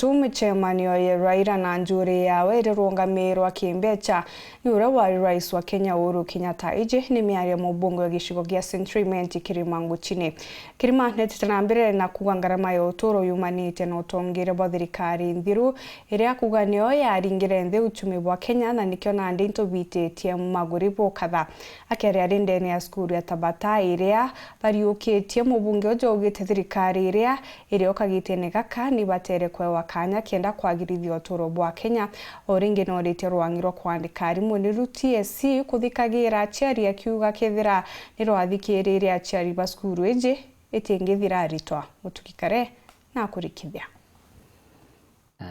MICEMANIO ya Raila na njuri yawe IRIRUNGAMIRWA kimbecha yura wari rais wa Kenya UHURU KENYATTA ije ni miaria mubungo ya gishigo gia Central Kîrîma nguchini Kîrîma netitana mbere na kuga ngarama ya UTURO yumanite no tongire bo thirikari nthiru iria kuga nio yaringire nthi uchumi bwa Kenya na nikyo na ndinto bitetie maguri bo kadha akere arindene ya skuru ya Tabata iria bariukitie mubunge ojogite thirikari iria okagitene gaka ni batere kwewa kanya kenda kwagirithia UTURO bwa Kenya oringi no rite rwangiro kwandika arimu ni TSC kuthikagira aciari AKIUGA kethira ni rwathikirire aciari baskuru eje etingithira ritwa mutukikare na kurikithia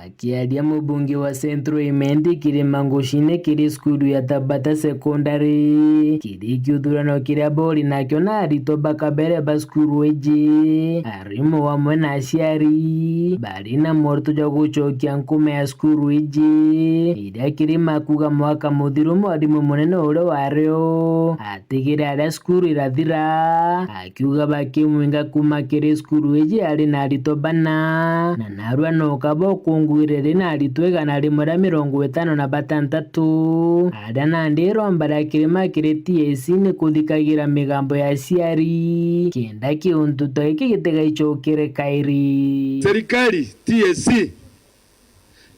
akiaria mubunge wa Central Kîrîma ngushine kiri skuru ya Tabata secondary kiri kiuthurano kiria bori nakyo na arito bakabere baskuru eje arimu wamwe na aciari bari na morto ja gucokia nkume ya skuru eje iria Kîrîma kuga mwaka muthiru mwarimu munene ure wario atigira aria skuru irathira akiuga bakimwinga kuma kiri skuru eje ari na arito bana na narua no kabo ngwirere na ritwega na rimwe 56 ada na ndero mbara Kîrîma kire TSC ni kuthikagira migambo ya aciari kenda kiuntuto iki gitega ichokere kairi. Serikali TSC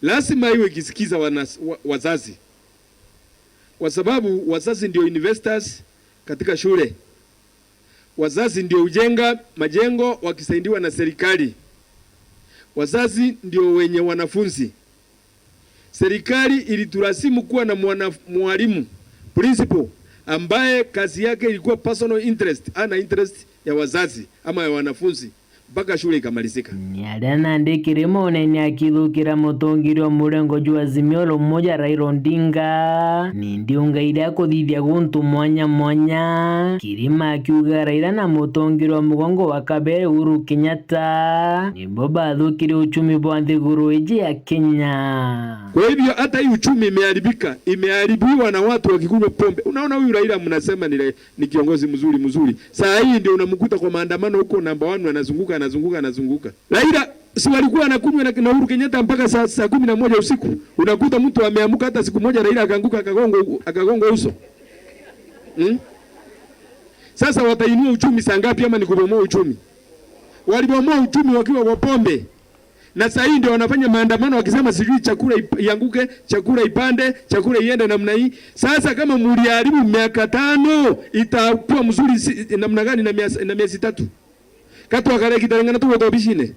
lazima iwe kisikiza wazazi, kwa sababu wazazi ndio investors katika shule. Wazazi ndio ujenga majengo wakisaidiwa na serikali. Wazazi ndio wenye wanafunzi. Serikali iliturasimu kuwa na mwalimu principal ambaye kazi yake ilikuwa personal interest, ana interest ya wazazi ama ya wanafunzi mpaka shule ikamalizika. Nyadana ndikirimo nene akithukira mutongirio murengo jwa Azimio mmoja Raila Odinga nindiunga iria kuthithia guntu mwanya mwanya Kîrîma akiuga Raila na mutongirio mugongo wa kabere UHURU KENYATTA nimbo bathukire uchumi bwa nthiguru eje ya Kenya. Kwa hivyo hata hii uchumi imeharibika, imeharibiwa na watu wakikunywa pombe. Unaona huyu Raila mnasema ni kiongozi mzuri. Saa hii ndio unamkuta kwa maandamano huko namba 1 anazunguka. Raila si walikuwa anakunywa na UHURU KENYATTA mpaka saa 11 usiku. Unakuta mtu ameamuka hata siku moja Raila akaanguka akagonga uso. Sasa watainua uchumi saa ngapi ama ni kubomoa uchumi? Walibomoa uchumi wakiwa kwa pombe. Na sasa hii ndio wanafanya maandamano wakisema sijui chakula ianguke, chakula ipande, chakula iende namna hii. Sasa kama mliharibu miaka 5 itakuwa mzuri namna gani na miezi 3? Katu wakale kitalingana tu watobishine.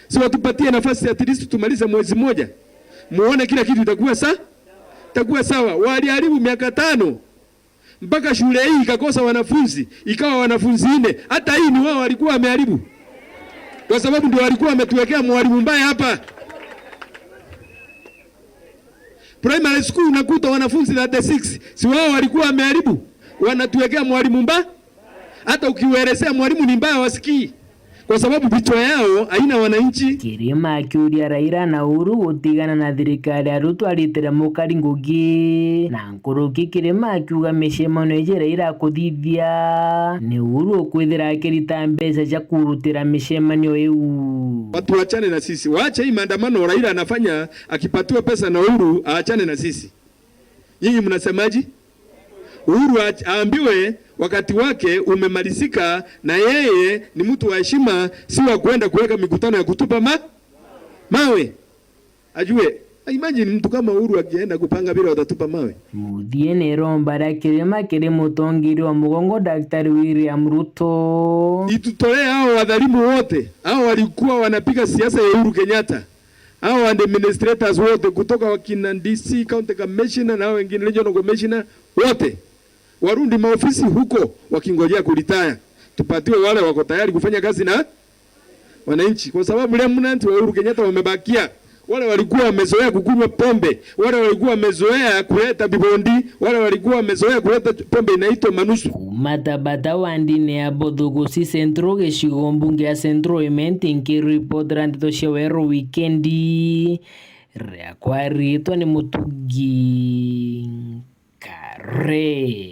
Si watupatie nafasi at least tumalize mwezi mmoja. Muone kila kitu itakuwa sawa. Waliharibu miaka 5 mpaka shule hii ikakosa wanafunzi, ikawa wanafunzi 4. Hata hii ni wao walikuwa wameharibu. Kwa sababu ndio walikuwa wametuwekea mwalimu mbaya hapa. Primary school unakuta wanafunzi 36, si wao walikuwa wameharibu. Wanatuwekea mwalimu mbaya. Hata ukiwaelezea mwalimu ni mbaya wasikii. Kwa sababu vichwa yao haina wananchi. Kîrîma akiuria Raila na UHURU gutigana na thirikari arutu aritire mukari ngugi na nkuruki Kîrîma akiuga micemanio eje Raila kuthithia ni UHURU ukwithira akirita mbeca cia kurutira micemanio iu. Watu wachane na sisi, waache hii maandamano Raila anafanya akipatiwa pesa na UHURU, aachane na sisi. Nyinyi mnasemaje? UHURU aambiwe wakati wake umemalizika na yeye ni mtu wa heshima, si wa kwenda kuweka mikutano ya kutupa mawe. Ajue, imagine mtu kama UHURU akienda kupanga bila watatupa mawe. Muthie rombara Kîrîma kiri mutongirio wa mugongo Daktari William Ruto. Itutolee hao wadhalimu wote. Hao walikuwa wanapiga siasa ya UHURU KENYATTA. Hao administrators wote kutoka wakina DC County Commissioner na wengine Regional Commissioner wote warundi maofisi huko wakingojea kulitaya. Tupatiwe wale wako tayari kufanya kazi na wananchi, kwa sababu remnant wa UHURU KENYATTA wamebakia. Wale walikuwa wamezoea kukunywa pombe, wale walikuwa wamezoea kuleta bibondi, wale walikuwa wamezoea kuleta pombe inaitwa manusu. Matabata wandine ya Bodhugusi Centro geshigo mbunge ya Centro nkiri randito shewero weekendi reakwarito ni mutugi kare.